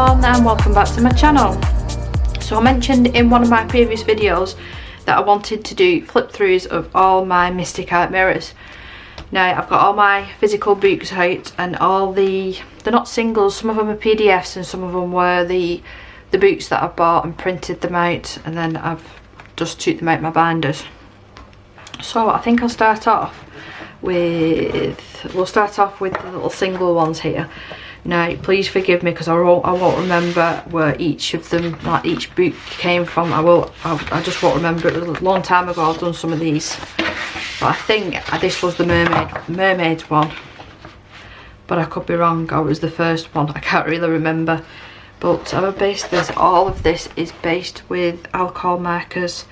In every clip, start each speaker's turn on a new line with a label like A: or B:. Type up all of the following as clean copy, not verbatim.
A: everyone, and welcome back to my channel. So I mentioned in one of my previous videos that I wanted to do flip throughs of all my Mystic Art mirrors. Now I've got all my physical books out, and all they're not singles, some of them are PDFs and some of them were the books that I bought and printed them out, and then I've just took them out my binders. So I think I'll start off with the little single ones here. Now please forgive me because I won't remember where each of them, like each book came from. I just won't remember. It was a long time ago I've done some of these, but I think this was the mermaids one, but I could be wrong. It was the first one, I can't really remember. But I've based this, all of this is based with alcohol markers.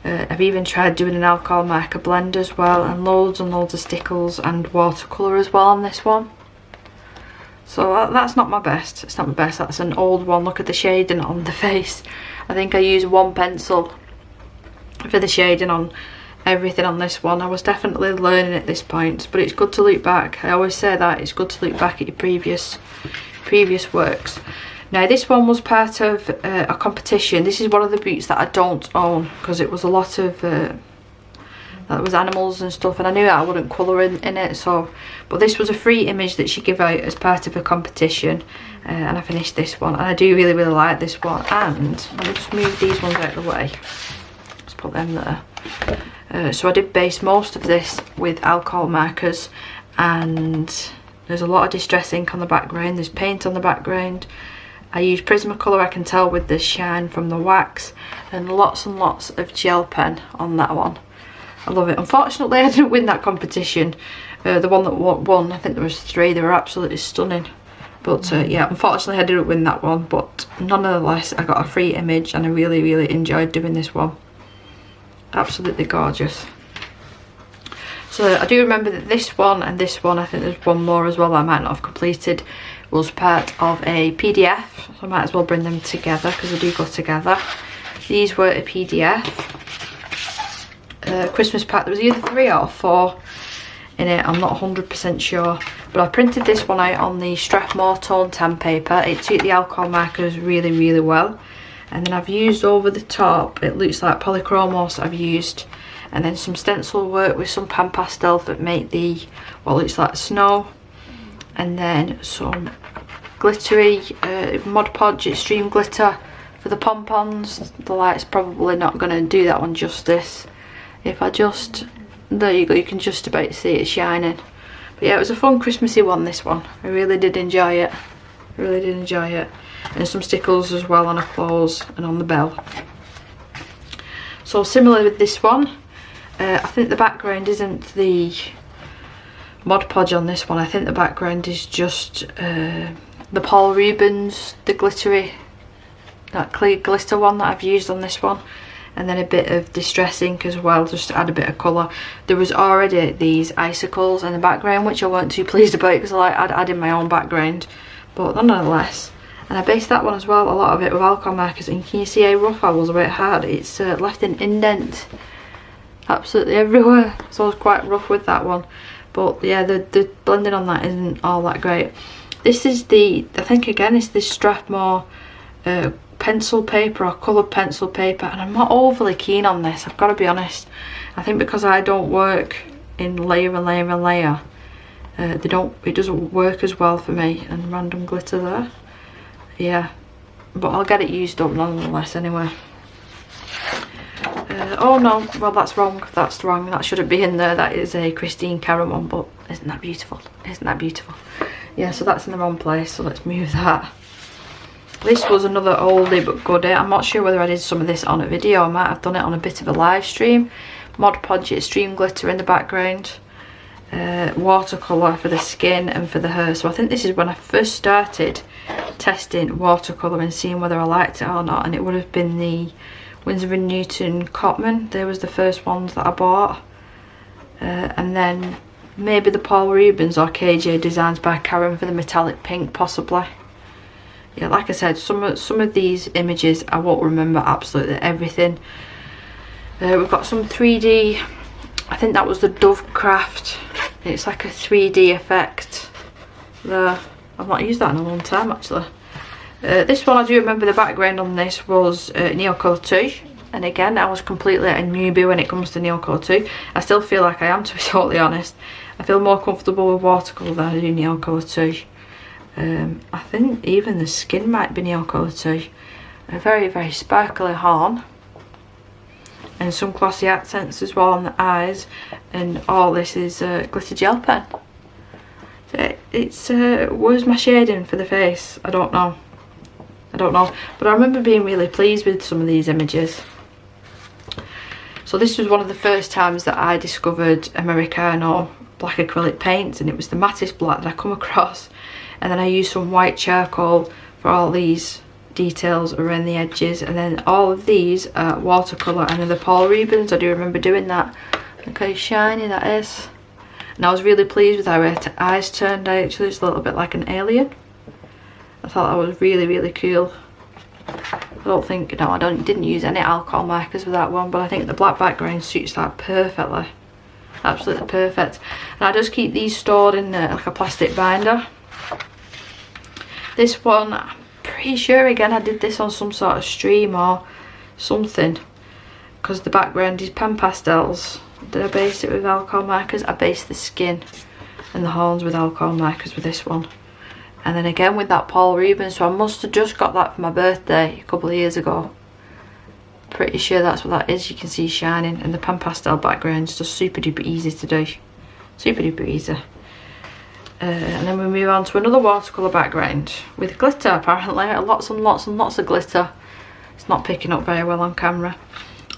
A: I've even tried doing an alcohol marker blend as well, and loads of stickles and watercolour as well on this one. So that's not my best, it's not my best, that's an old one. Look at the shading on the face. I think I used one pencil for the shading on everything on this one. I was definitely learning at this point, but it's good to look back. I always say that, it's good to look back at your previous works. Now this one was part of a competition. This is one of the books that I don't own because it was a lot of that was animals and stuff, and I knew that I wouldn't colour in it. So, but this was a free image that she gave out as part of a competition, and I finished this one, and I do really like this one. And let me just move these ones out of the way. Let's put them there. So I did base most of this with alcohol markers, and there's a lot of distress ink on the background. There's paint on the background. I use Prismacolor, I can tell with the shine from the wax, and lots of gel pen on that one. I love it. Unfortunately I didn't win that competition. The one that won, I think there was 3, they were absolutely stunning. But yeah, unfortunately I didn't win that one, but nonetheless I got a free image and I really enjoyed doing this one. Absolutely gorgeous. So I do remember that this one and this one, I think there's one more as well that I might not have completed, was part of a PDF, so I might as well bring them together because they do go together. These were a PDF Christmas pack. There was either 3 or 4 in it, I'm not 100% sure, but I printed this one out on the Strathmore tone tan paper. It took the alcohol markers really well, and then I've used over the top, it looks like polychromos I've used, and then some stencil work with some pan pastel that make the what looks like snow, and then some glittery Mod Podge Extreme Glitter for the pompons. The light's probably not going to do that one justice. If I just, there you go, you can just about see it shining. But yeah, it was a fun Christmassy one, this one. I really did enjoy it. And some stickles as well on her claws and on the bell. So similar with this one, I think the background isn't the Mod Podge on this one. I think the background is just the Paul Rubens, the glittery, that clear glitter one that I've used on this one, and then a bit of distress ink as well, just to add a bit of colour. There was already these icicles in the background, which I weren't too pleased about because I like adding my own background, but nonetheless. And I based that one as well, a lot of it with alcohol markers, and can you see how rough I was, about hard? It's left an indent absolutely everywhere, so I was quite rough with that one. But yeah, the blending on that isn't all that great. This is I think again it's this Strathmore pencil paper or coloured pencil paper, and I'm not overly keen on this, I've got to be honest. I think because I don't work in layer and layer and layer, it doesn't work as well for me. And random glitter there, yeah, but I'll get it used up nonetheless anyway. Oh no, well that's wrong, that shouldn't be in there. That is a Christine Karen one, but isn't that beautiful, yeah, so that's in the wrong place, so let's move that. This was another oldie but goodie. I'm not sure whether I did some of this on a video, I might have done it on a bit of a live stream. Mod Podge Extreme Glitter in the background, watercolour for the skin and for the hair. So I think this is when I first started testing watercolour and seeing whether I liked it or not, and it would have been the Winsor & Newton Cotman. They was the first ones that I bought, and then maybe the Paul Rubens or KJ Designs by Karen for the metallic pink possibly. Yeah, like I said, some of these images I won't remember absolutely everything. We've got some 3D, I think that was the Dovecraft, it's like a 3D effect there. I've not used that in a long time actually. This one, I do remember the background on this was Neocolor 2. And again, I was completely a newbie when it comes to Neocolor 2. I still feel like I am, to be totally honest. I feel more comfortable with watercolour than I do Neocolor 2. I think even the skin might be Neocolor 2. A very, very sparkly horn. And some glossy accents as well on the eyes. And all this is glitter gel pen. So it's, where's my shading for the face? I don't know. But I remember being really pleased with some of these images. So this was one of the first times that I discovered Americano black acrylic paints, and it was the mattest black that I come across. And then I used some white charcoal for all these details around the edges, and then all of these are watercolour, and then the Paul Rubens, I do remember doing that. Look how shiny that is. And I was really pleased with how her eyes turned out. Actually, it's a little bit like an alien. I thought that was really, really cool. I didn't use any alcohol markers with that one, but I think the black background suits that perfectly. Absolutely perfect. And I just keep these stored in like a plastic binder. This one, I'm pretty sure again I did this on some sort of stream or something, because the background is pen pastels. Did I base it with alcohol markers? I based the skin and the horns with alcohol markers with this one. And then again with that Paul Rubens, so I must have just got that for my birthday a couple of years ago. Pretty sure that's what that is. You can see shining, and the pan pastel background's just super duper easy to do. Super duper easy. And then we move on to another watercolour background with glitter apparently. Lots and lots and lots of glitter. It's not picking up very well on camera.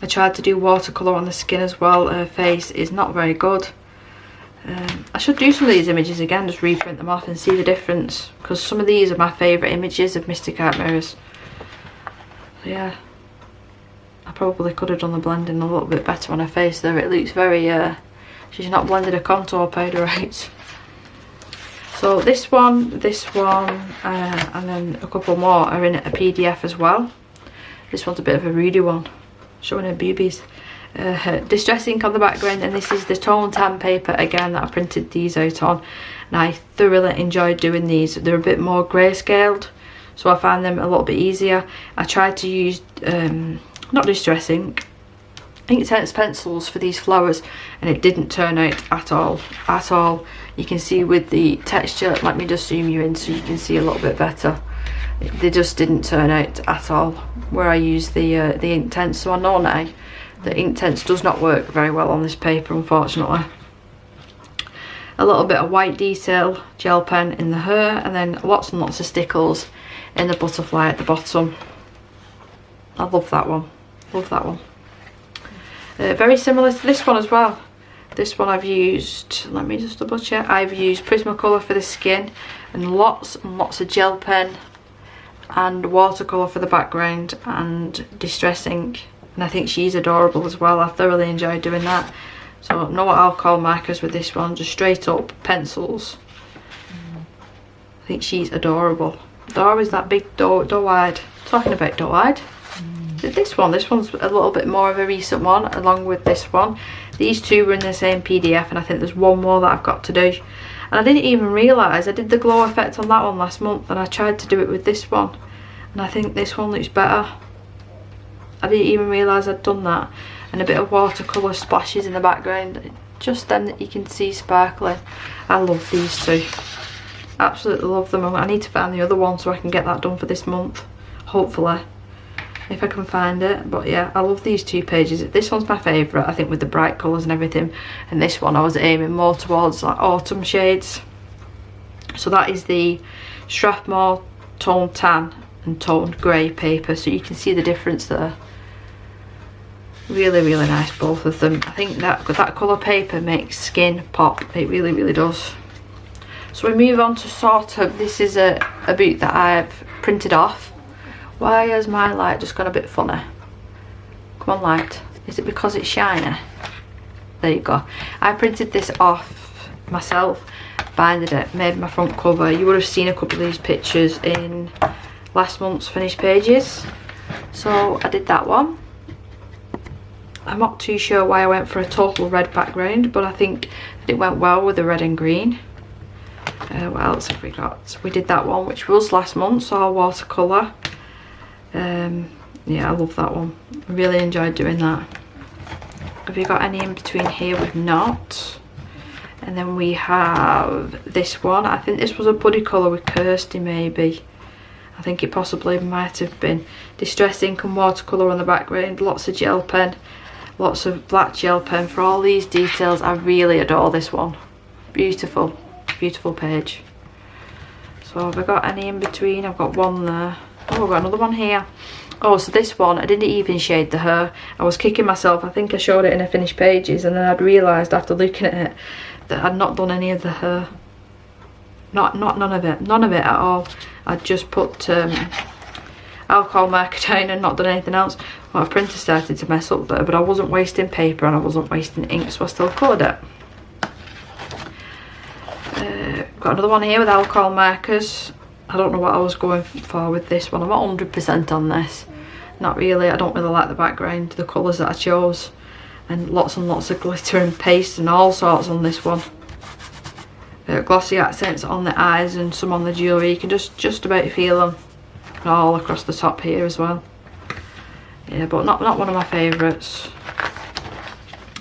A: I tried to do watercolour on the skin as well. Her face is not very good. I should do some of these images again, just reprint them off and see the difference, because some of these are my favourite images of MysicArtMirrors. So yeah, I probably could have done the blending a little bit better on her face there. It looks very, she's not blended a contour powder out. So this one, and then a couple more are in a PDF as well. This one's a bit of a rudy one, showing her boobies. Distress ink on the background, and this is the tone tan paper again that I printed these out on, and I thoroughly enjoyed doing these. They're a bit more grayscaled, so I found them a little bit easier. I tried to use not distress ink, Inktense pencils for these flowers, and it didn't turn out at all. You can see with the texture, let me just zoom you in so you can see a little bit better. They just didn't turn out at all where I used the Inktense, so I know now the Inktense does not work very well on this paper, unfortunately. A little bit of white detail gel pen in the hair, and then lots and lots of stickles in the butterfly at the bottom. I love that one. Very similar to this one as well. This one I've used, let me just double check, I've used Prismacolor for the skin, and lots of gel pen and watercolour for the background, and distress ink. And I think she's adorable as well. I thoroughly enjoyed doing that. So no alcohol markers with this one, just straight up pencils. I think she's adorable. Door is that big doe-eyed. Talking about doe-eyed. This one's a little bit more of a recent one, along with this one. These two were in the same PDF, and I think there's one more that I've got to do. And I didn't even realise I did the glow effect on that one last month, and I tried to do it with this one, and I think this one looks better. I didn't even realise I'd done that. And a bit of watercolour splashes in the background, just then that you can see sparkling. I love these two. Absolutely love them. I need to find the other one so I can get that done for this month, hopefully, if I can find it. But yeah, I love these two pages. This one's my favourite, I think, with the bright colours and everything, and this one I was aiming more towards like autumn shades. So that is the Strathmore toned tan and toned grey paper, so you can see the difference there. Really nice, both of them. I think that colour paper makes skin pop. It really does. So we move on to sort of, this is a book that I've printed off. Why has my light just gone a bit funny? Come on, light. Is it because it's shiny? There you go. I printed this off myself, binded it, made my front cover. You would have seen a couple of these pictures in last month's finished pages. So I did that one. I'm not too sure why I went for a total red background, but I think that it went well with the red and green. What else have we got? We did that one, which was last month, so our watercolour. Yeah, I love that one. I really enjoyed doing that. Have you got any in between here? We've not. And then we have this one. I think this was a buddy colour with Kirsty, maybe. I think it possibly might have been. Distress ink and watercolour on the background. Lots of gel pen. Lots of black gel pen for all these details. I really adore this one. Beautiful, beautiful page. So have I got any in between? I've got one there. Oh, I've got another one here. Oh, so this one, I didn't even shade the hair. I was kicking myself. I think I showed it in the finished pages, and then I'd realised after looking at it that I'd not done any of the hair. None of it at all. I'd just put alcohol marker down and not done anything else. My printer started to mess up there, but I wasn't wasting paper and I wasn't wasting ink, so I still coloured it. Got another one here with alcohol markers. I don't know what I was going for with this one. I'm not 100% on this. Not really. I don't really like the background, the colours that I chose. And lots of glitter and paste and all sorts on this one. Glossy accents on the eyes and some on the jewellery. You can just about feel them. And all across the top here as well. Yeah, but not one of my favourites.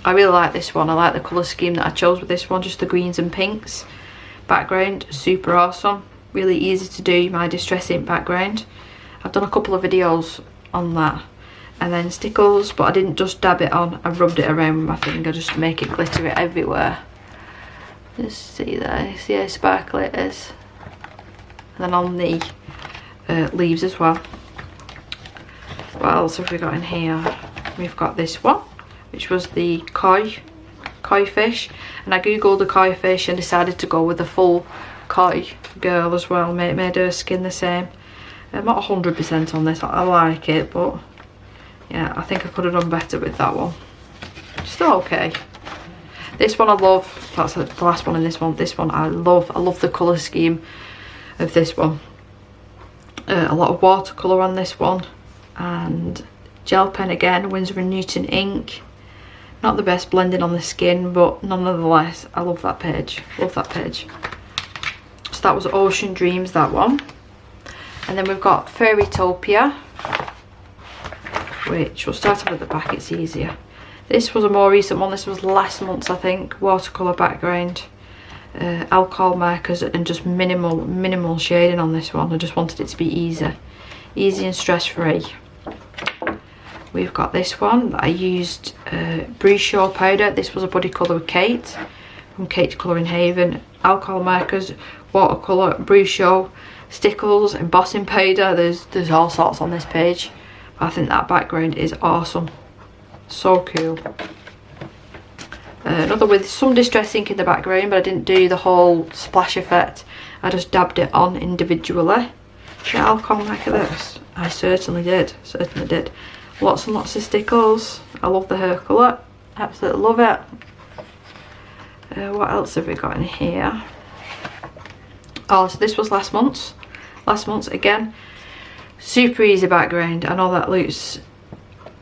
A: I really like this one. I like the colour scheme that I chose with this one. Just the greens and pinks. Background, super awesome. Really easy to do, my distress ink background. I've done a couple of videos on that. And then stickles, but I didn't just dab it on. I rubbed it around with my finger just to make it glittery everywhere. Just see there, see how sparkly it is. And then on the leaves as well. What else have we got in here? We've got this one, which was the koi fish. And I googled the koi fish and decided to go with the full koi girl as well. Made her skin the same. I'm not 100% on this. I like it, but yeah, I think I could have done better with that one. Still okay. This one I love. That's the last one in this one. This one I love. I love the colour scheme of this one. A lot of watercolour on this one. And gel pen again. Winsor & Newton ink. Not the best blending on the skin, but nonetheless, I love that page. Love that page. So that was Ocean Dreams, that one. And then we've got Fairy Topia, which we'll start off at the back, it's easier. This was a more recent one. This was last month's, I think. Watercolour background, alcohol markers, and just minimal shading on this one. I just wanted it to be easy and stress-free. We've got this one that I used Show powder. This was a buddy colour with Kate from Kate's Colouring Haven. Alcohol markers, watercolour, Show, stickles, embossing powder. There's all sorts on this page. I think that background is awesome. So cool. Another with some distress ink in the background, but I didn't do the whole splash effect. I just dabbed it on individually. Did alcohol marker this? I certainly did. Lots and lots of stickles. I love the hair colour. Absolutely love it. What else have we got in here? Oh, so this was last month's. Last month's again. Super easy background. I know that looks,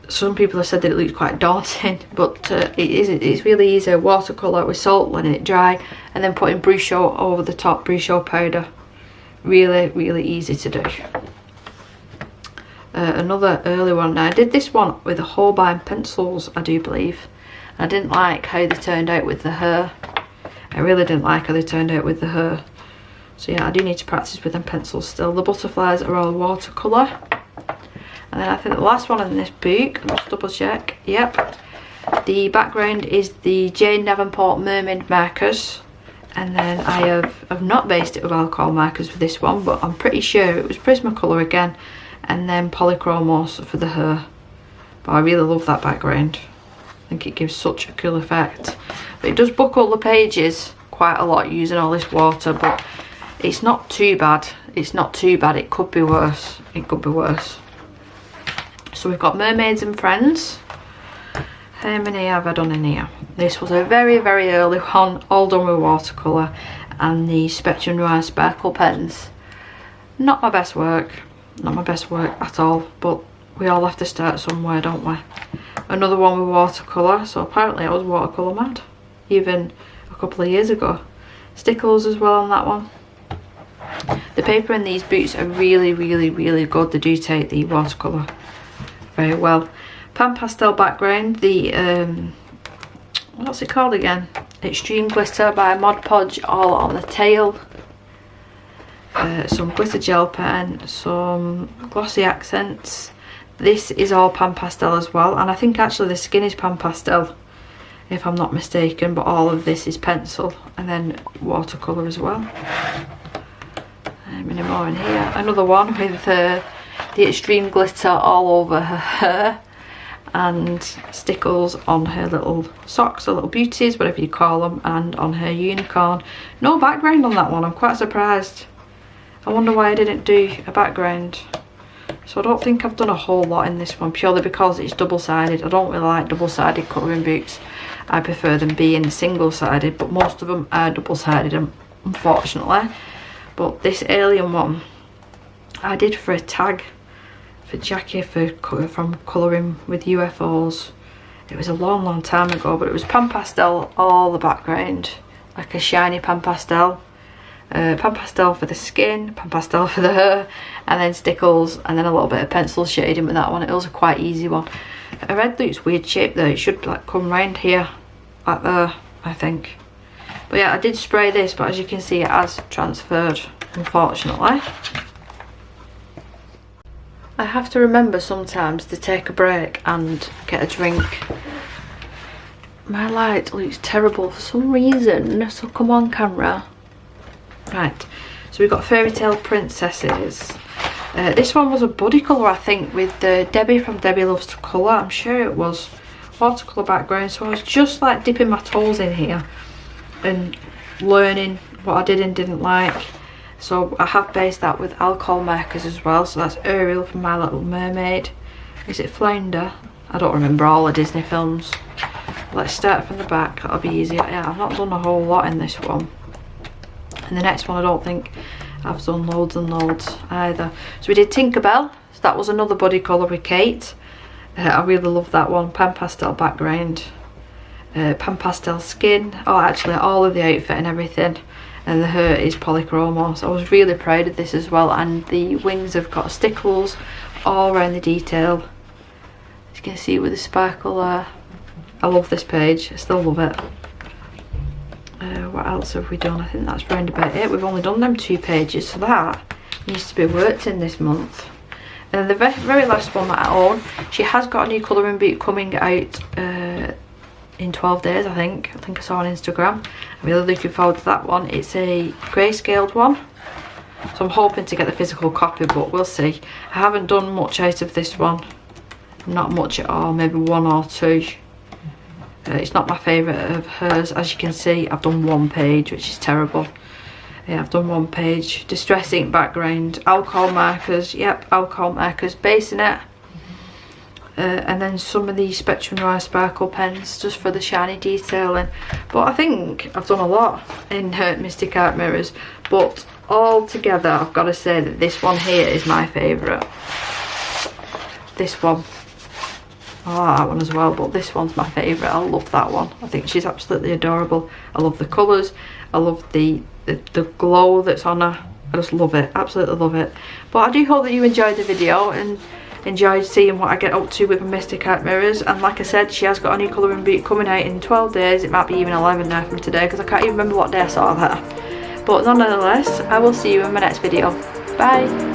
A: some people have said that it looks quite daunting, but it's really easy. Watercolour with salt, letting it dry, and then putting Show over the top, Show powder. Really easy to do. Another early one. Now I did this one with the Holbein pencils, I do believe. I didn't like how they turned out with the hair. I really didn't like how they turned out with the hair. So yeah, I do need to practice with them pencils still. The butterflies are all watercolour. And then I think the last one in this book, let's double check. Yep. The background is the Jane Davenport Mermaid markers. And then I have not based it with alcohol markers for this one, but I'm pretty sure it was Prismacolor again. And then Polychromos for the hair. But I really love that background. I think it gives such a cool effect. But it does buckle the pages quite a lot using all this water, but it's not too bad. It's not too bad. It could be worse. It could be worse. So we've got Mermaids and Friends. How many have I done in here? This was a very early one, all done with watercolour and the Spectrum Noir sparkle pens. Not my best work. Not my best work at all, but we all have to start somewhere, don't we? Another one with watercolour, so apparently I was watercolour mad, even a couple of years ago. Stickles as well on that one. paper in these boots are really, really, really good. They do take the watercolour very well. Pan Pastel background, the what's it called again? Extreme Glitter by Mod Podge, all on the tail. Some glitter gel pen, some glossy accents. This is all Pan Pastel as well, and I think actually the skin is Pan Pastel if I'm not mistaken, but all of this is pencil and then watercolour as well. Many more in here. Another one with the extreme glitter all over her hair and stickles on her little socks, or little beauties, whatever you call them, and on her unicorn. No background on that one, I'm quite surprised. I wonder why I didn't do a background. So I don't think I've done a whole lot in this one, purely because it's double-sided. I don't really like double-sided colouring books. I prefer them being single-sided, but most of them are double-sided, unfortunately. But this alien one I did for a tag for Jackie from colouring with UFOs. It was a long time ago, but it was Pan Pastel all the background, like a shiny Pan Pastel. Pan Pastel for the skin, Pan Pastel for the hair, and then stickles, and then a little bit of pencil shading with that one. It was a quite easy one. A red looks weird shape though. It should like come round here, like there, I think. But yeah, I did spray this, but as you can see, it has transferred, unfortunately. I have to remember sometimes to take a break and get a drink. My light looks terrible for some reason, so come on camera. Right, so we've got Fairy Tale Princesses. This one was a buddy colour, I think, with Debbie from Debbie Loves to Colour. I'm sure it was watercolour background, so I was just like dipping my toes in here and learning what I did and didn't like. So I have based that with alcohol markers as well. So that's Ariel from My Little Mermaid. Is it Flounder? I don't remember all the Disney films. Let's start from the back, that'll be easier. Yeah, I've not done a whole lot in this one. And the next one I don't think I've done loads and loads either. So we did Tinkerbell, so that was another buddy colour with Kate. I really love that one. Pan Pastel background, Pan Pastel skin, oh actually all of the outfit and everything, and the hair is polychromo, so I was really proud of this as well. And the wings have got stickles all around the detail, as you can see with the sparkle there. I love this page, I still love it. What else have we done? I think that's round about it. We've only done them 2 pages, so that needs to be worked in this month. And the very last one that I own, she has got a new colouring book coming out in 12 days, I think I saw on Instagram. I'm really looking forward to that one. It's a grayscaled one, so I'm hoping to get the physical copy, but we'll see. I haven't done much out of this one, not much at all, maybe 1 or 2. It's not my favourite of hers. As you can see, I've done 1 page, which is terrible. Yeah, I've done 1 page. Distress ink background, alcohol markers, yep, alcohol markers, basing it. And then some of the Spectrum Noir Sparkle pens, just for the shiny detailing. But I think I've done a lot in Mystic Art Mirrors. But all together, I've got to say that this one here is my favourite. This one. I like that one as well, but this one's my favourite. I love that one. I think she's absolutely adorable. I love the colours. I love the glow that's on her. I just love it. Absolutely love it. But I do hope that you enjoyed the video and enjoyed seeing what I get up to with my Mystic Art Mirrors. And like I said, she has got a new colouring book coming out in 12 days. It might be even 11 now from today, because I can't even remember what day I saw that. But nonetheless, I will see you in my next video. Bye.